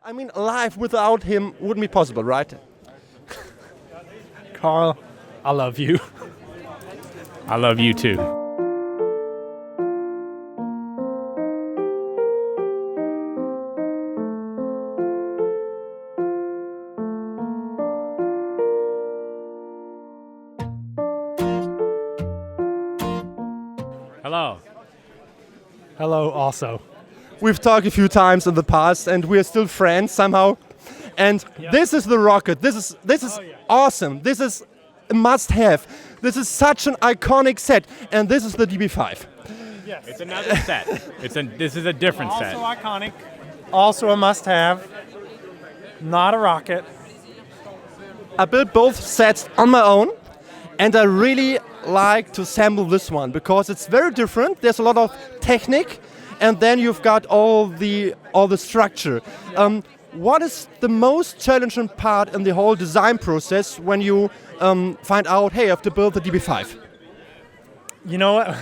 I mean, life without him wouldn't be possible, right? Carl, I love you. I love you too. Hello. Hello also. We've talked a few times in the past, and we're still friends somehow. And this is the rocket. This is awesome. This is a must-have. This is such an iconic set, and this is the DB5. Yes. It's another set. This is a different set. Also iconic. Also a must-have. Not a rocket. I built both sets on my own, and I really like to sample this one because it's very different. There's a lot of technique, and then you've got all the structure. What is the most challenging part in the whole design process when you find out, hey, I have to build the DB5? You know what?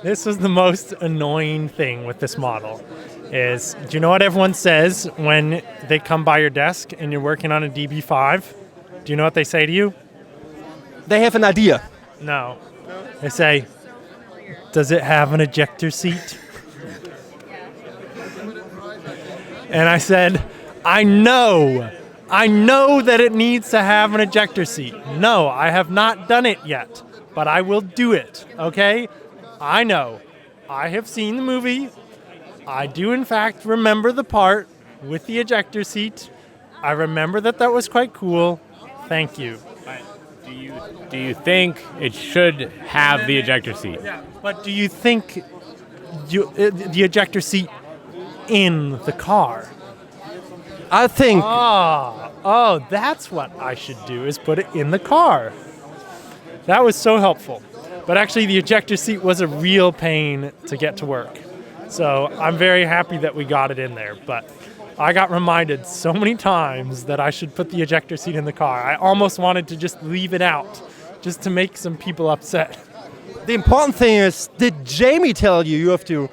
This is the most annoying thing with this model. Do you know what everyone says when they come by your desk and you're working on a DB5? Do you know what they say to you? They have an idea. No. They say, does it have an ejector seat? And I said, I know that it needs to have an ejector seat. No, I have not done it yet, but I will do it, okay? I know. I have seen the movie. I do, in fact, remember the part with the ejector seat. I remember that was quite cool. Thank you. Do you think it should have the ejector seat? Yeah. But do you think the ejector seat in the car? I think... Oh, that's what I should do, is put it in the car. That was so helpful. But actually, the ejector seat was a real pain to get to work. So I'm very happy that we got it in there. But I got reminded so many times that I should put the ejector seat in the car. I almost wanted to just leave it out, just to make some people upset. The important thing is, did Jamie tell you have to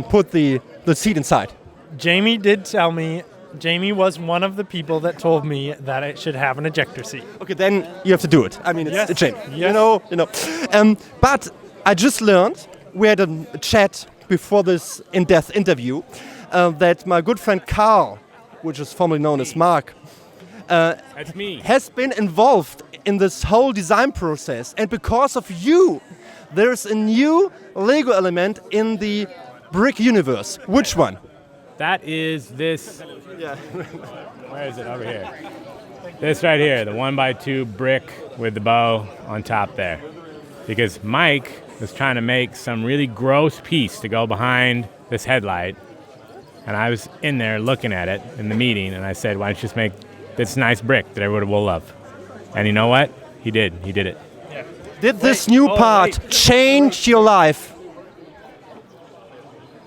put the seat inside? Jamie did tell me. Jamie was one of the people that told me that it should have an ejector seat. Okay, then you have to do it. I mean, it's Jamie. Yes. You know. But I just learned, we had a chat before this in-depth interview, that my good friend Carl, which is formerly known as Mark, That's me. has been involved in this whole design process. And because of you, there's a new Lego element in the brick universe. Which one? That is this. Yeah. Where is it? Over here. This right here, the 1x2 brick with the bow on top there. Because Mike was trying to make some really gross piece to go behind this headlight. And I was in there looking at it in the meeting, and I said, why don't you just make this nice brick that everybody will love? And you know what? He did. He did it. Yeah. Did this new part change your life?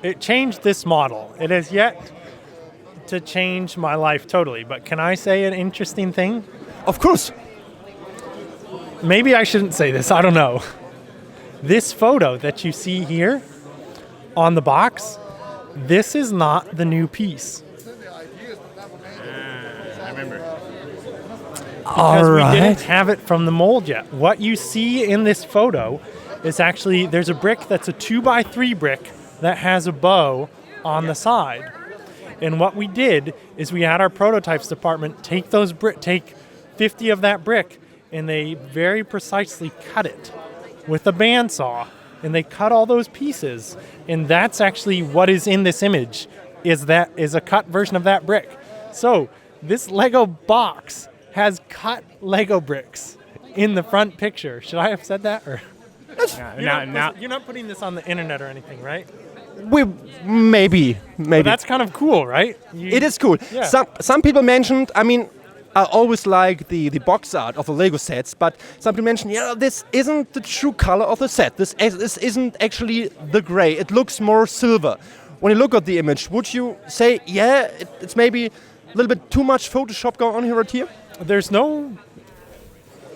It changed this model. It has yet to change my life totally. But can I say an interesting thing? Of course. Maybe I shouldn't say this. I don't know. This photo that you see here on the box, this is not the new piece. I remember. Because we didn't have it from the mold yet. What you see in this photo is actually, there's a brick that's a 2x3 brick that has a bow on the side. And what we did is we had our prototypes department take 50 of that brick, and they very precisely cut it with a bandsaw. And they cut all those pieces. And that's actually what is in this image, is a cut version of that brick. So this Lego box has cut Lego bricks in the front picture. Should I have said that? Or you're not putting this on the internet or anything, right? We maybe. Well, that's kind of cool, right? It is cool. Yeah. Some people mentioned, I mean, I always like the box art of the Lego sets, but some people mentioned, this isn't the true color of the set. This isn't actually the gray. It looks more silver. When you look at the image, would you say, it's maybe a little bit too much Photoshop going on here right here? There's no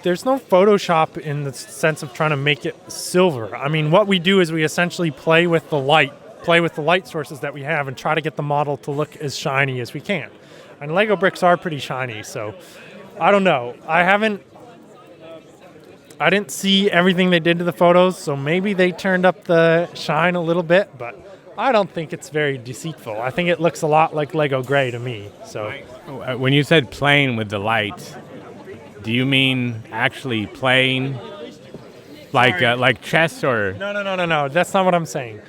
Photoshop in the sense of trying to make it silver. I mean, what we do is we essentially play with the light play with the light sources that we have and try to get the model to look as shiny as we can. And Lego bricks are pretty shiny, so I don't know. I didn't see everything they did to the photos, so maybe they turned up the shine a little bit, but I don't think it's very deceitful. I think it looks a lot like Lego gray to me. So, when you said playing with the light, do you mean actually playing like chess or? No. That's not what I'm saying.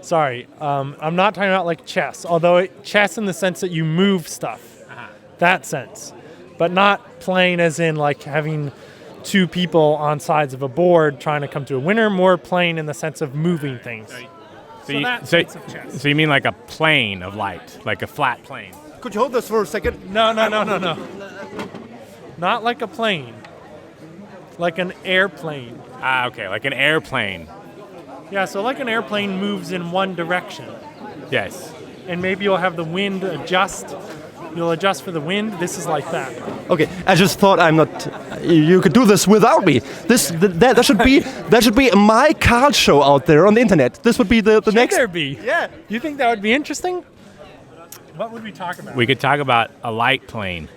Sorry, I'm not talking about like chess. Although chess in the sense that you move stuff, that sense, but not playing as in like having two people on sides of a board trying to come to a winner. More playing in the sense of moving things. So you mean like a plane of light, like a flat plane? Could you hold this for a second? No. Not like a plane. Like an airplane. Okay, like an airplane. Yeah, so like an airplane moves in one direction. Yes. And maybe you'll have the wind adjust. You'll adjust for the wind. This is like that. Okay, I just thought I'm not. You could do this without me. That should be my card show out there on the internet. This would be the next. Should there be? Yeah. You think that would be interesting? What would we talk about? We could talk about a light plane.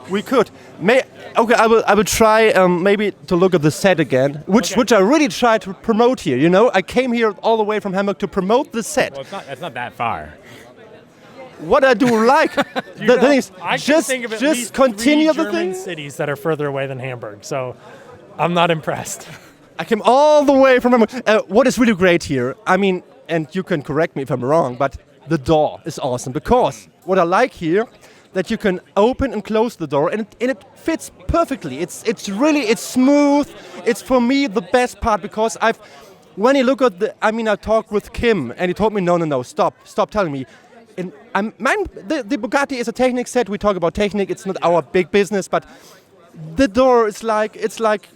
We could. I will try maybe to look at the set again, which I really try to promote here. You know, I came here all the way from Hamburg to promote the set. Well, it's not that far. What I do like, the thing is, I can think of at least just continue 3 the German thing. cities that are further away than Hamburg, so I'm not impressed. I came all the way from Hamburg. What is really great here, I mean, and you can correct me if I'm wrong, but the door is awesome because what I like here, that you can open and close the door and it fits perfectly. It's smooth. It's for me the best part because when you look at I talked with Kim and he told me no, stop telling me. And the Bugatti is a Technic set. We talk about Technic. It's not our big business, but the door is like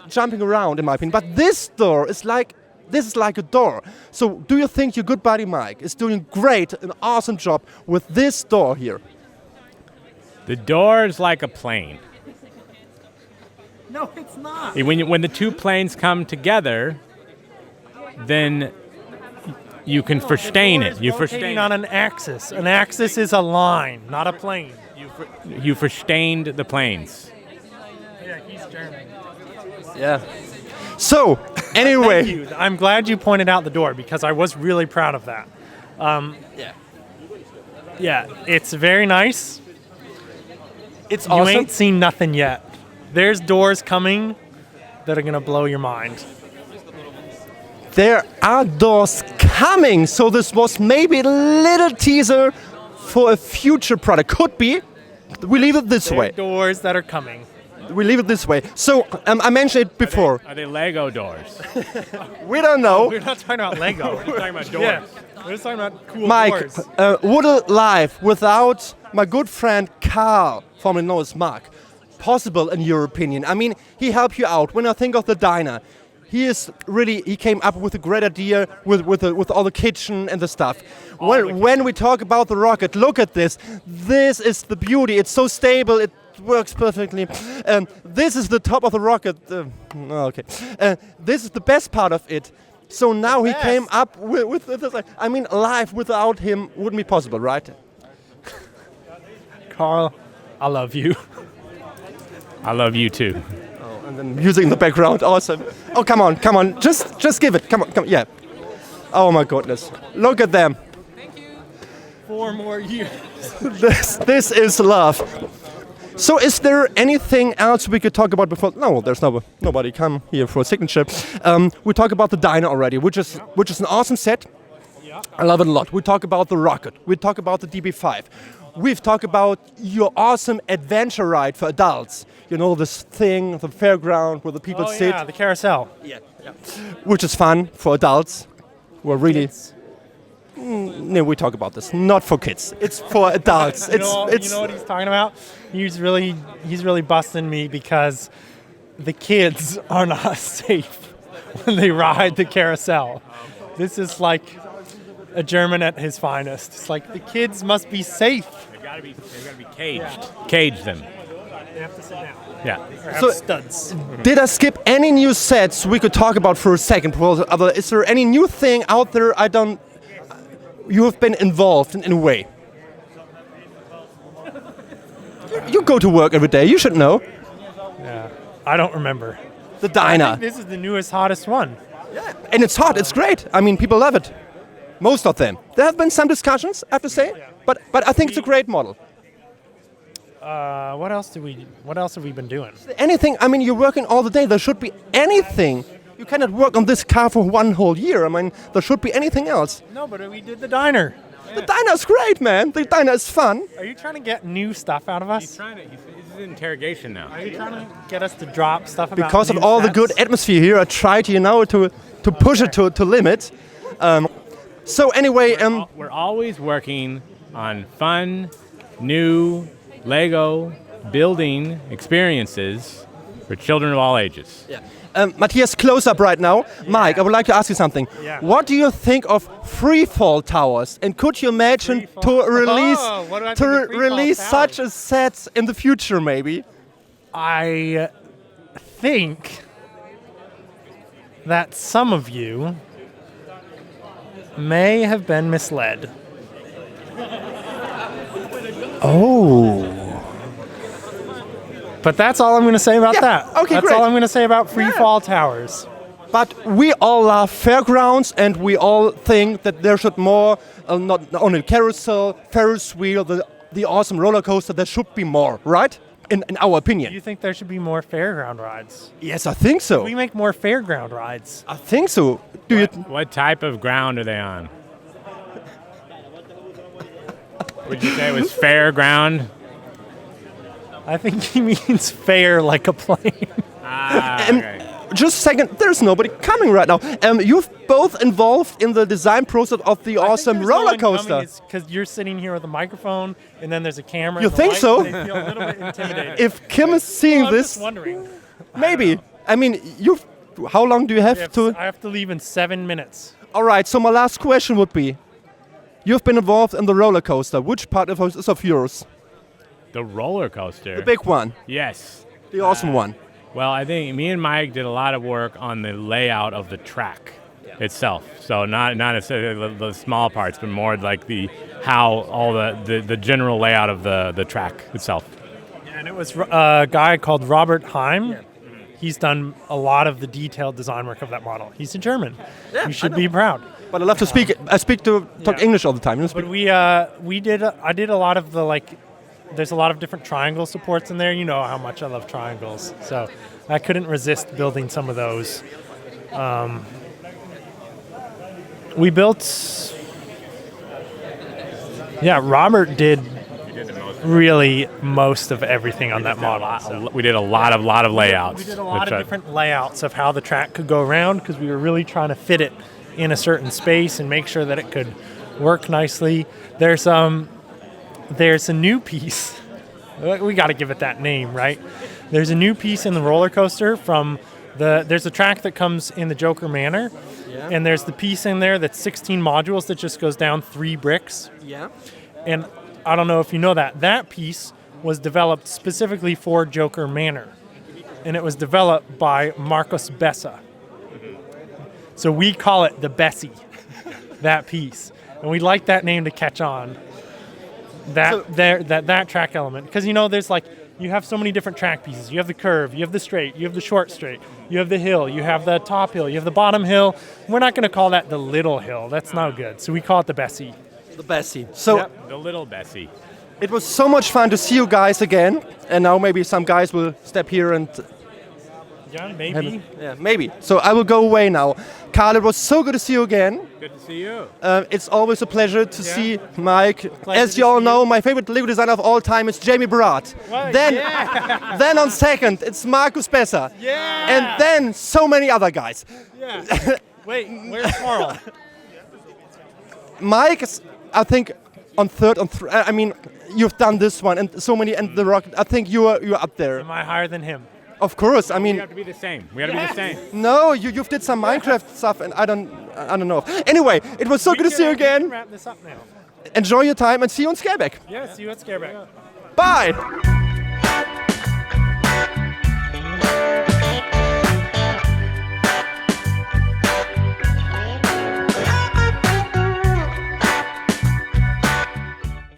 jumping around in my opinion. But this door is like a door. So do you think your good buddy Mike is doing an awesome job with this door here? The door is like a plane. No, it's not. When the two planes come together, then you can sustain it. You rotating on an axis. An axis is a line, not a plane. You sustained the planes. Yeah, he's German. Yeah. So, anyway. Thank you. I'm glad you pointed out the door because I was really proud of that. Yeah, it's very nice. It's You awesome. ain't seen nothing yet. There's doors coming that are going to blow your mind. There are doors coming, so this was maybe a little teaser for a future product. Could be. We leave it this way. Doors that are coming. We leave it this way. So I mentioned it before. Are they Lego doors? We don't know. We're not talking about Lego. We're talking about doors. Yeah, we're just talking about cool Mike, doors. would a life without my good friend Carl, formerly known as Mark, possible in your opinion? I mean, he helped you out. When I think of the diner, he came up with a great idea with all the kitchen and the stuff. When we talk about the rocket, look at this. This is the beauty. It's so stable. It works perfectly. This is the top of the rocket. Okay. This is the best part of it. So now he came up with this. I mean, life without him wouldn't be possible, right? Carl, I love you. I love you too. And then music in the background, awesome. Oh, come on, just give it, come on, yeah. Oh my goodness, look at them. Thank you. 4 more years. This is love. So is there anything else we could talk about before? No, there's nobody come here for a signature. We talk about the diner already, which is an awesome set. Yeah. I love it a lot. We talk about the rocket. We talk about the DB5. We've talked about your awesome adventure ride for adults. You know, this thing, the fairground where the people sit. Yeah, the carousel. Yeah. Which is fun for adults who are really... No, we talk about this. Not for kids. It's for adults. You know what he's talking about? He's really busting me because the kids are not safe when they ride the carousel. This is like a German at his finest. It's like the kids must be safe. They've got to be caged. Yeah. Cage them. They have to sit down. Yeah. Or have So- studs. Did I skip any new sets we could talk about for a second? Is there any new thing out there I don't you have been involved in a way. You go to work every day. You should know. Yeah, I don't remember. The I diner. think this is the newest, hottest one. And it's hot. It's great. I mean, people love it. Most of them. There have been some discussions, I have to say. But I think it's a great model. What else have we been doing? Anything. I mean, you're working all the day. There should be anything. You cannot work on this car for one whole year. I mean, there should be anything else. No, but we did the diner. The diner's great, man. The diner is fun. Are you trying to get new stuff out of us? He's trying to. This is interrogation now. Are you trying to get us to drop stuff about Because of new all the sets? good atmosphere here, I tried, to push it to limit. So anyway, We're always working on fun, new Lego building experiences for children of all ages. Matthias, close up right now. Mike, I would like to ask you something. Yeah. What do you think of free fall towers? And could you imagine to release what do I think of free fall release towers? such a set in the future, maybe? I think that some of you may have been misled. Oh. But that's all I'm going to say about Yeah, that. okay, that's great. all I'm going to say about free fall towers. But we all love fairgrounds, and we all think that there should more, not only carousel, Ferris wheel, the awesome roller coaster. There should be more, right? In our opinion. Do you think there should be more fairground rides? Yes, I think so. We make more fairground rides. I think so. Do you? What type of ground are they on? Would you say it was fair ground? I think he means fair like a plane. Okay. Just a second, there's nobody coming right now. You've both involved in the design process of the awesome roller coaster. Because you're sitting here with a microphone, and then there's a camera. You and the think lights, so? and they feel a little bit intimidated. If Kim is seeing I'm this, just wondering. maybe. I mean, how long do you have to? I have to leave in 7 minutes. All right, so my last question would be, you've been involved in the roller coaster. Which part of it is of yours? The roller coaster. The big one, Yes. the awesome one. Well, I think me and Mike did a lot of work on the layout of the track itself. So not necessarily the small parts, but more like how all the general layout of the track itself. And it was a guy called Robert Heim. He's done a lot of the detailed design work of that model. He's a German. You should be proud. But I love to speak. I talk English all the time. But I did a lot of the there's a lot of different triangle supports in there. You know how much I love triangles. So I couldn't resist building some of those. We built... Yeah, Robert did really most of everything on that model. So. We did a lot of layouts. We did a lot of different layouts of how the track could go around because we were really trying to fit it in a certain space and make sure that it could work nicely. There's a new piece. We got to give it that name, right? There's a new piece in the roller coaster there's a track that comes in the Joker Manor, and there's the piece in there that's 16 modules that just goes down 3 bricks. Yeah. And I don't know if you know that. That piece was developed specifically for Joker Manor, and it was developed by Marcos Bessa. So we call it the Bessie, that piece. And we like that name to catch on. That track element, because there's you have so many different track pieces. You have the curve, you have the straight, you have the short straight, you have the hill, you have the top hill, you have the bottom hill. We're not going to call that the little hill. That's no good. So we call it the Bessie. The Bessie. So The little Bessie. it was so much fun to see you guys again. And now maybe some guys will step here and... Yeah, maybe. Yeah, maybe. So I will go away now. Carl, it was so good to see you again. Good to see you. It's always a pleasure to see Mike. As to you all see know, my favorite Lego designer of all time is Jamie Barat. Well, Then on second, it's Marcus Besser. Yeah. And then so many other guys. Yeah. Wait, where's Carl? Mike is, I think, on third. I mean, you've done this one and so many, and the rock. I think you're up there. Am I higher than him? Of course. I mean, We have to be the same. We got to be the same. no, you've did some Minecraft stuff, and I don't know. Anyway, it was so good to see you We can again. wrap this up now. Enjoy your time and see you on Scareback. Yeah, see you at Scareback. Bye.